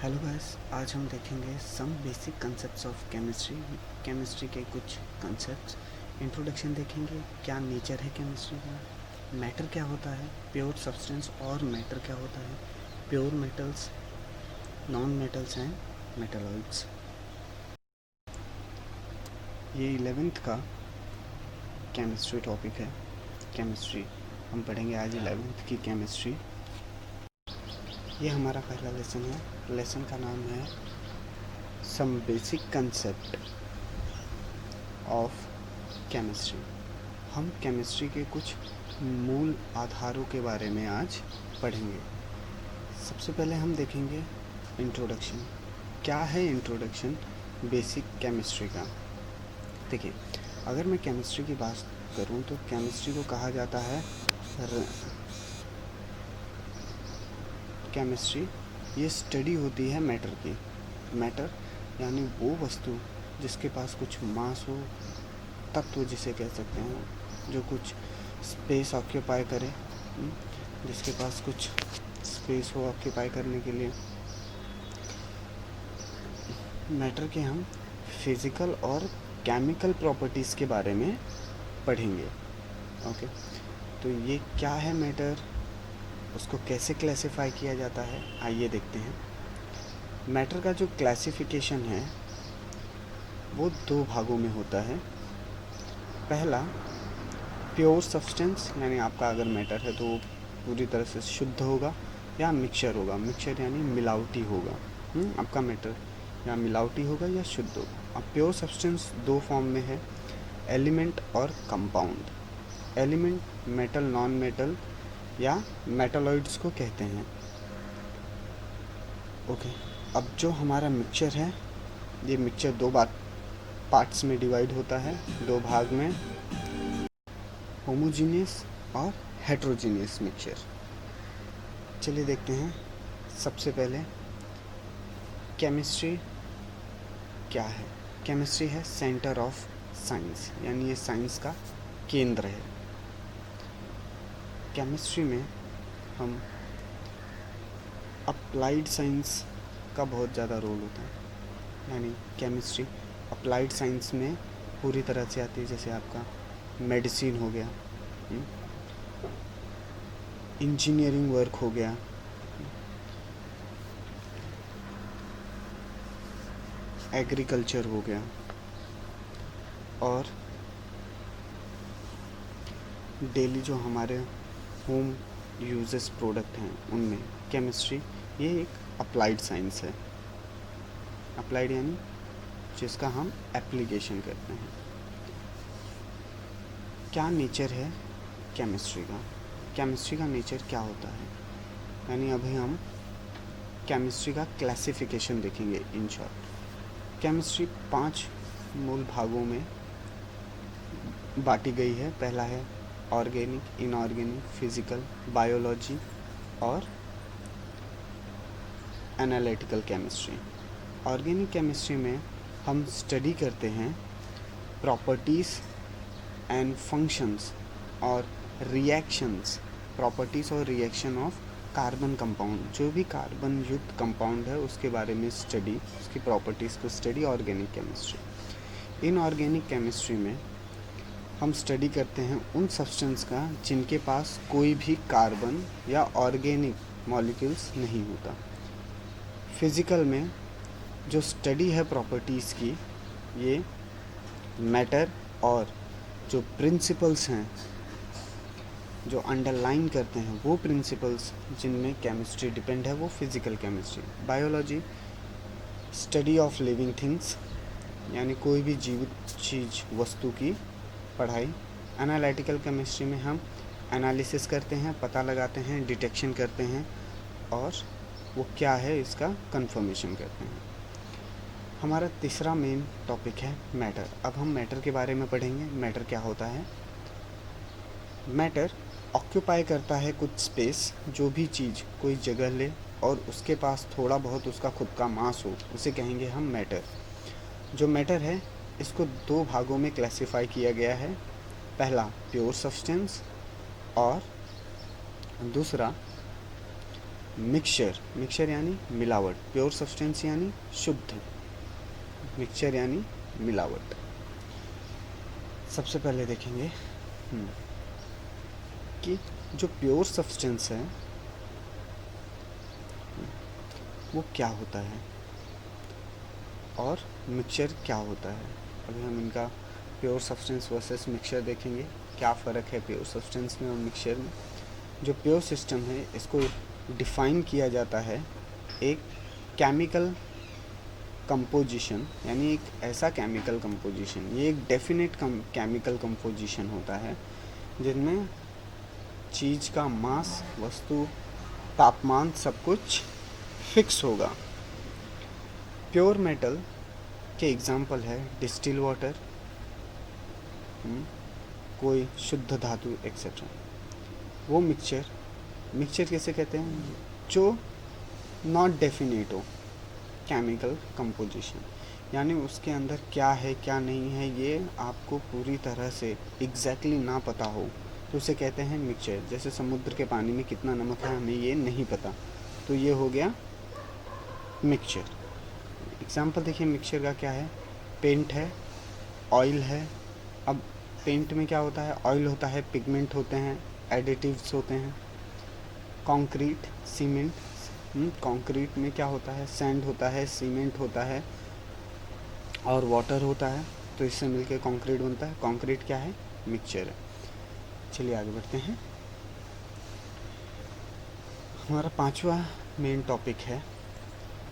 Hello guys, आज हम देखेंगे some basic concepts of chemistry के कुछ कंसेप्ट्स। इंट्रोडक्शन देखेंगे, क्या नेचर है केमिस्ट्री का, मैटर क्या होता है, प्योर सब्सटेंस और मैटर क्या होता है, pure metals, non metals and metalloids. ये 11th का केमिस्ट्री टॉपिक है। केमिस्ट्री हम पढ़ेंगे आज 11th की केमिस्ट्री। ये हमारा पहला लेसन है। लेसन का नाम है some basic concept of chemistry. हम केमिस्ट्री के कुछ मूल आधारों के बारे में आज पढ़ेंगे। सबसे पहले हम देखेंगे इंट्रोडक्शन। क्या है इंट्रोडक्शन बेसिक केमिस्ट्री का? देखिए, अगर मैं केमिस्ट्री की बात करूं तो केमिस्ट्री को कहा जाता है केमिस्ट्री ये स्टडी होती है मैटर की। मैटर यानी वो वस्तु जिसके पास कुछ मास हो, तत्व जिसे कह सकते हैं, जो कुछ स्पेस ऑक्यूपाई करे, जिसके पास कुछ स्पेस हो ऑक्यूपाई करने के लिए। मैटर के हम फिज़िकल और केमिकल प्रॉपर्टीज़ के बारे में पढ़ेंगे। ओके, तो ये क्या है मैटर, उसको कैसे क्लासिफाई किया जाता है, आइए देखते हैं। मैटर का जो क्लासिफिकेशन है वो दो भागों में होता है। पहला, प्योर सब्सटेंस, यानी आपका अगर मैटर है तो वो पूरी तरह से शुद्ध होगा या मिक्सचर होगा। मिक्सचर यानी मिलावटी होगा। आपका मैटर या मिलावटी होगा या शुद्ध होगा। अब प्योर सब्सटेंस दो फॉर्म में है, एलिमेंट और compound. Element metal, non metal या मेटलॉइड्स को कहते हैं। ओके, अब जो हमारा मिक्सचर है, ये मिक्सचर दो पार्ट्स में डिवाइड होता है, दो भाग में, होमोजीनियस और हेट्रोजीनियस मिक्सचर। चलिए देखते हैं। सबसे पहले केमिस्ट्री क्या है? केमिस्ट्री है सेंटर ऑफ साइंस, यानी ये साइंस का केंद्र है। केमिस्ट्री में हम अप्लाइड साइंस का बहुत ज़्यादा रोल होता है, यानी केमिस्ट्री अप्लाइड साइंस में पूरी तरह से आती है। जैसे आपका मेडिसिन हो गया, इंजीनियरिंग वर्क हो गया, एग्रीकल्चर हो गया, और डेली जो हमारे होम यूजेस प्रोडक्ट हैं उनमें केमिस्ट्री ये एक अप्लाइड साइंस है। अप्लाइड यानी जिसका हम एप्लीकेशन करते हैं। क्या नेचर है केमिस्ट्री का? केमिस्ट्री का नेचर क्या होता है, यानी अभी हम केमिस्ट्री का क्लासिफिकेशन देखेंगे इन शॉर्ट। केमिस्ट्री 5 मूल भागों में बांटी गई है। पहला है ऑर्गेनिक, इनऑर्गेनिक, फिजिकल, बायोलॉजी और एनालिटिकल केमिस्ट्री। ऑर्गेनिक केमिस्ट्री में हम स्टडी करते हैं प्रॉपर्टीज़ एंड फंक्शंस और रिएक्शंस, प्रॉपर्टीज़ और रिएक्शन ऑफ कार्बन कंपाउंड। जो भी कार्बन युक्त कंपाउंड है उसके बारे में स्टडी, उसकी प्रॉपर्टीज़ को study, organic chemistry. Inorganic chemistry में हम स्टडी करते हैं उन सब्सटेंस का जिनके पास कोई भी कार्बन या ऑर्गेनिक मॉलिक्यूल्स नहीं होता। फिज़िकल में जो स्टडी है प्रॉपर्टीज़ की, ये मैटर और जो प्रिंसिपल्स हैं जो अंडरलाइन करते हैं वो प्रिंसिपल्स जिनमें केमिस्ट्री डिपेंड है, वो physical chemistry. Biology study of living things, यानी कोई भी जीवित चीज़, वस्तु की पढ़ाई। एनालिटिकल केमिस्ट्री में हम एनालिसिस करते हैं, पता लगाते हैं, डिटेक्शन करते हैं और वो क्या है इसका कंफर्मेशन करते हैं। हमारा तीसरा मेन टॉपिक है मैटर। अब हम मैटर के बारे में पढ़ेंगे। मैटर क्या होता है? मैटर ऑक्यूपाई करता है कुछ स्पेस। जो भी चीज़ कोई जगह ले और उसके पास थोड़ा बहुत उसका खुद का मास हो, उसे कहेंगे हम मैटर। जो मैटर है इसको दो भागों में क्लासिफाई किया गया है। पहला प्योर सब्सटेंस और दूसरा मिक्सचर, मिक्सचर यानी मिलावट, प्योर सब्सटेंस यानी शुद्ध, मिक्सचर यानी मिलावट। सबसे पहले देखेंगे कि जो प्योर सब्सटेंस है वो क्या होता है और मिक्सचर क्या होता है। अभी हम इनका प्योर सब्सटेंस वर्सेस मिक्सचर देखेंगे, क्या फ़र्क है प्योर सब्सटेंस में और मिक्सचर में। जो प्योर सिस्टम है इसको डिफ़ाइन किया जाता है एक केमिकल कंपोजिशन, यानी एक ऐसा केमिकल कंपोजिशन, ये एक डेफिनेट केमिकल कंपोजिशन होता है जिनमें चीज़ का मास, वस्तु, तापमान सब कुछ फिक्स होगा। प्योर मेटल के एग्जाम्पल है डिस्टिल वाटर, कोई शुद्ध धातु एक्सेट्रा। वो मिक्सचर, मिक्सचर कैसे कहते हैं, जो नॉट डेफिनेट हो केमिकल कंपोजिशन, यानी उसके अंदर क्या है क्या नहीं है ये आपको पूरी तरह से एग्जैक्टली ना पता हो तो उसे कहते हैं मिक्सचर। जैसे समुद्र के पानी में कितना नमक है हमें ये नहीं पता, तो ये हो गया मिक्सचर। एग्जाम्पल देखिए मिक्सचर का क्या है, पेंट है, ऑयल है। अब पेंट में क्या होता है, ऑयल होता है, पिगमेंट होते हैं, एडिटिव्स होते हैं। कंक्रीट, सीमेंट, कंक्रीट में क्या होता है, सैंड होता है, सीमेंट होता है और वाटर होता है, तो इससे मिलके कंक्रीट बनता है। कंक्रीट क्या है, मिक्सचर है। चलिए आगे बढ़ते हैं। हमारा पांचवा मेन टॉपिक है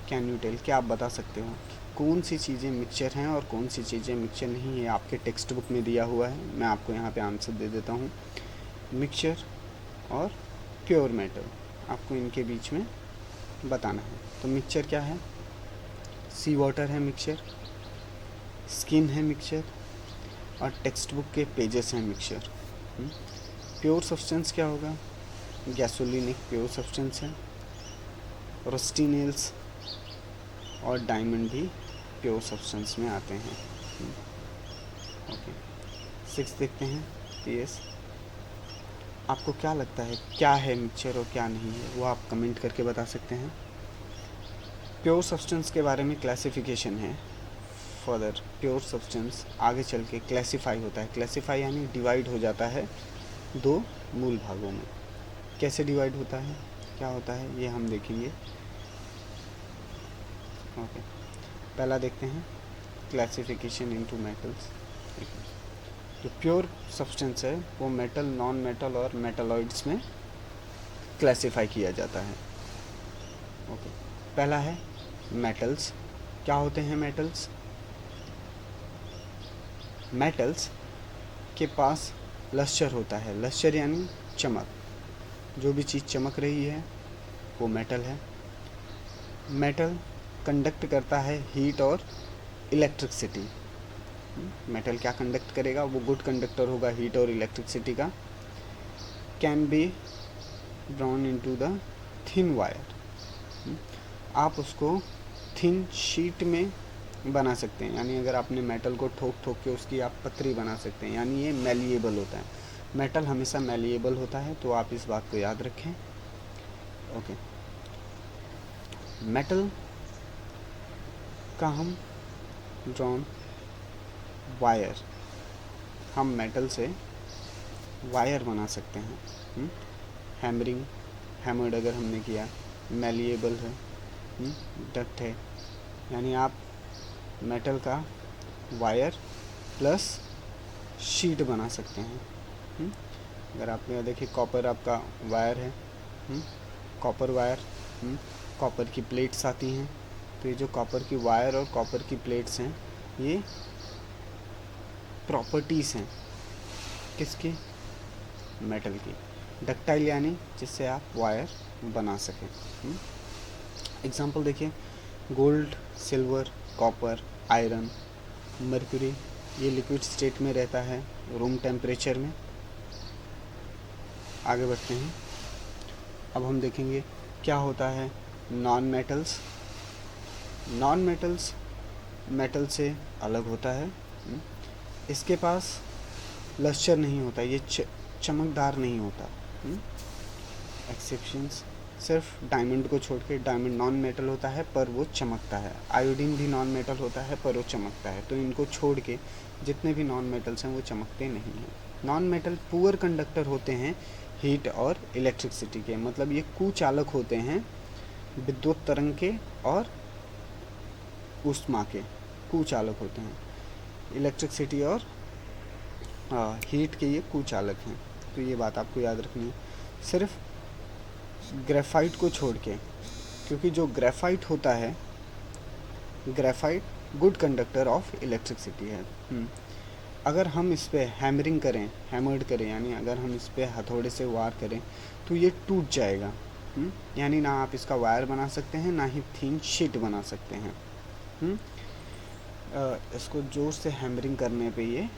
कैन यू टेल, क्या आप बता सकते हो कौन सी चीज़ें मिक्सचर हैं और कौन सी चीज़ें मिक्सचर नहीं है। आपके टेक्स्ट बुक में दिया हुआ है, मैं आपको यहाँ पे आंसर दे देता हूँ। मिक्सचर और प्योर मेटल, आपको इनके बीच में बताना है। तो मिक्सचर क्या है, सी वाटर है मिक्सचर, स्किन है मिक्सचर और टेक्स्ट बुक के पेजेस हैं मिक्सचर। प्योर सब्सटेंस क्या होगा, गैसोलीन एक प्योर सब्सटेंस है, रस्टी नेल्स और डायमंड भी प्योर सब्सटेंस में आते हैं। ओके, 6 देखते हैं पीएस। आपको क्या लगता है क्या है मिक्सचर और क्या नहीं है, वो आप कमेंट करके बता सकते हैं। प्योर सब्सटेंस के बारे में क्लासिफिकेशन है। फर्दर प्योर सब्सटेंस आगे चल के क्लासिफाई होता है, क्लासिफाई यानी डिवाइड हो जाता है 2 मूल भागों में। कैसे डिवाइड होता है, क्या होता है, ये हम देखेंगे। ओके, पहला देखते हैं क्लासिफिकेशन इनटू मेटल्स। जो प्योर सब्सटेंस है वो मेटल, नॉन मेटल और मेटलॉइड्स में क्लासिफाई किया जाता है। ओके, पहला है मेटल्स। क्या होते हैं मेटल्स, मेटल्स के पास लस्टर होता है, लस्टर यानी चमक, जो भी चीज़ चमक रही है वो मेटल है। मेटल कंडक्ट करता है हीट और इलेक्ट्रिसिटी। मेटल क्या कंडक्ट करेगा, वो गुड कंडक्टर होगा हीट और इलेक्ट्रिसिटी का। Can be drawn into the thin wire, आप उसको थिन शीट में बना सकते हैं, यानी अगर आपने मेटल को ठोक ठोक के उसकी आप पतरी बना सकते हैं, यानी ये मेलिएबल होता है। मेटल हमेशा मेलिएबल होता है, तो आप इस बात को याद रखें। ओके, मेटल का हम ड्रॉन वायर, हम मेटल से वायर बना सकते हैं। हैमरिंग, हैमर्ड अगर हमने किया, मेलिएबल है, डक्ट है, यानी आप मेटल का वायर प्लस शीट बना सकते हैं। अगर आपने देखिए कॉपर आपका वायर है, कॉपर वायर, कॉपर की प्लेट्स आती हैं, तो ये जो कॉपर की वायर और कॉपर की प्लेट्स हैं ये प्रॉपर्टीज़ हैं किसकी, मेटल की। डक्टाइल यानी जिससे आप वायर बना सकें। एग्जांपल देखिए, gold, silver, copper, iron, mercury, ये लिक्विड स्टेट में रहता है रूम टेम्परेचर में। आगे बढ़ते हैं, अब हम देखेंगे क्या होता है non metals. Non metals metal से अलग होता है, इसके पास लस्टर नहीं होता, ये चमकदार नहीं होता। एक्सेप्शंस सिर्फ डायमंड को छोड़ के, डायमंड नॉन मेटल होता है पर वो चमकता है, आयोडीन भी नॉन मेटल होता है पर वो चमकता है, तो इनको छोड़ के जितने भी नॉन मेटल्स हैं वो चमकते नहीं हैं। नॉन मेटल पुअर कंडक्टर होते हैं हीट और इलेक्ट्रिसिटी के, मतलब ये कुचालक होते हैं विद्युत तरंग के और ऊष्मा के, कुचालक होते हैं। इलेक्ट्रिसिटी और हीट के ये कुचालक हैं, तो ये बात आपको याद रखनी है। सिर्फ ग्रेफाइट को छोड़ के, क्योंकि जो ग्रेफाइट होता है, graphite good conductor of electricity है। अगर हम इस पर हैमरिंग करें, हैमर्ड करें, यानी अगर हम इस पर हथौड़े से वार करें तो ये टूट जाएगा। यानी ना आप इसका वायर बना सकते हैं, ना ही थिन शीट बना सकते हैं। इसको जोर से हैमरिंग करने पे ये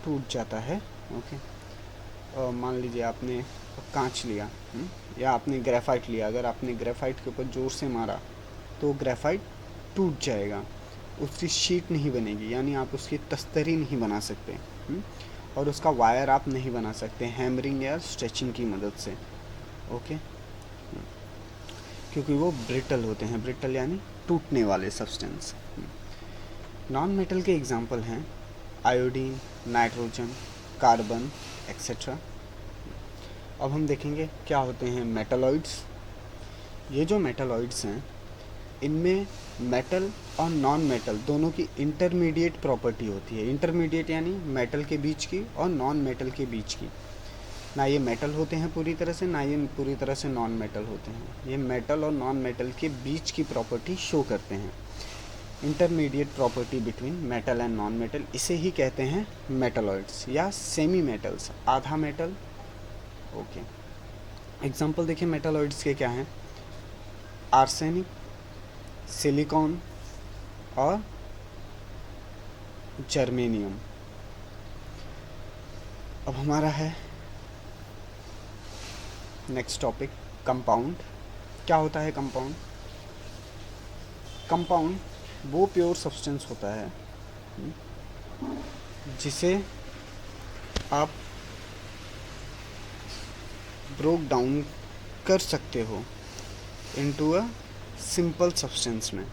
टूट जाता है। ओके, मान लीजिए आपने कांच लिया या आपने ग्रेफाइट लिया, अगर आपने ग्रेफाइट के ऊपर जोर से मारा तो ग्रेफाइट टूट जाएगा, उसकी शीट नहीं बनेगी, यानी आप उसकी तस्तरी नहीं बना सकते और उसका वायर आप नहीं बना सकते हैमरिंग या स्ट्रेचिंग की मदद से। ओके, क्योंकि वो ब्रिटल होते हैं, ब्रिटल यानी टूटने वाले सब्सटेंस। नॉन मेटल के एग्जांपल हैं आयोडीन, नाइट्रोजन, कार्बन एक्सेट्रा। अब हम देखेंगे क्या होते हैं मेटलॉइड्स। ये जो मेटलॉइड्स हैं इनमें मेटल और नॉन मेटल दोनों की इंटरमीडिएट प्रॉपर्टी होती है। इंटरमीडिएट यानी मेटल के बीच की और नॉन मेटल के बीच की। ना ये मेटल होते हैं पूरी तरह से, ना ये पूरी तरह से नॉन मेटल होते हैं। ये मेटल और नॉन मेटल के बीच की प्रॉपर्टी शो करते हैं। Intermediate property between metal and non metal, इसे ही कहते हैं मेटलॉइड्स या सेमी मेटल्स, आधा मेटल। ओके, एग्जांपल देखिए मेटलॉइड्स के क्या हैं, आर्सेनिक, सिलिकॉन और जर्मेनियम। अब हमारा है नेक्स्ट टॉपिक कंपाउंड। क्या होता है कंपाउंड? कंपाउंड वो प्योर सब्सटेंस होता है जिसे आप ब्रोक डाउन कर सकते हो इनटू अ सिंपल सब्सटेंस में।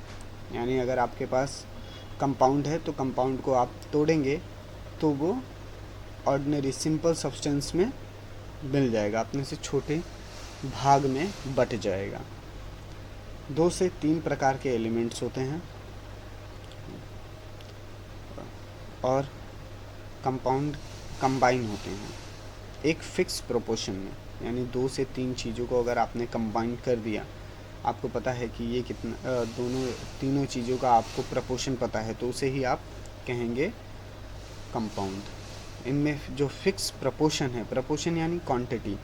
यानी अगर आपके पास कंपाउंड है तो कंपाउंड को आप तोड़ेंगे तो वो ऑर्डिनरी सिंपल सब्सटेंस में मिल जाएगा, अपने से छोटे भाग में बट जाएगा। 2 से 3 प्रकार के एलिमेंट्स होते हैं और कंपाउंड कंबाइन होते हैं एक फिक्स प्रोपोर्शन में। यानी 2 से 3 चीज़ों को अगर आपने कंबाइन कर दिया, आपको पता है कि ये कितना, तीनों चीज़ों का आपको प्रोपोर्शन पता है, तो उसे ही आप कहेंगे कंपाउंड। इनमें जो फिक्स प्रोपोर्शन है, प्रोपोर्शन यानी क्वांटिटी,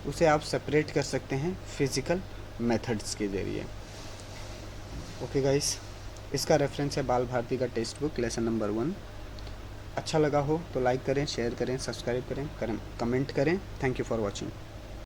उसे आप सेपरेट कर सकते हैं फिज़िकल मेथड्स के ज़रिए। ओके गाइस, इसका रेफरेंस है बाल भारती का टेक्स्ट बुक लेसन नंबर 1। अच्छा लगा हो तो लाइक करें, शेयर करें, सब्सक्राइब करें, कमेंट करें। Thank you for watching.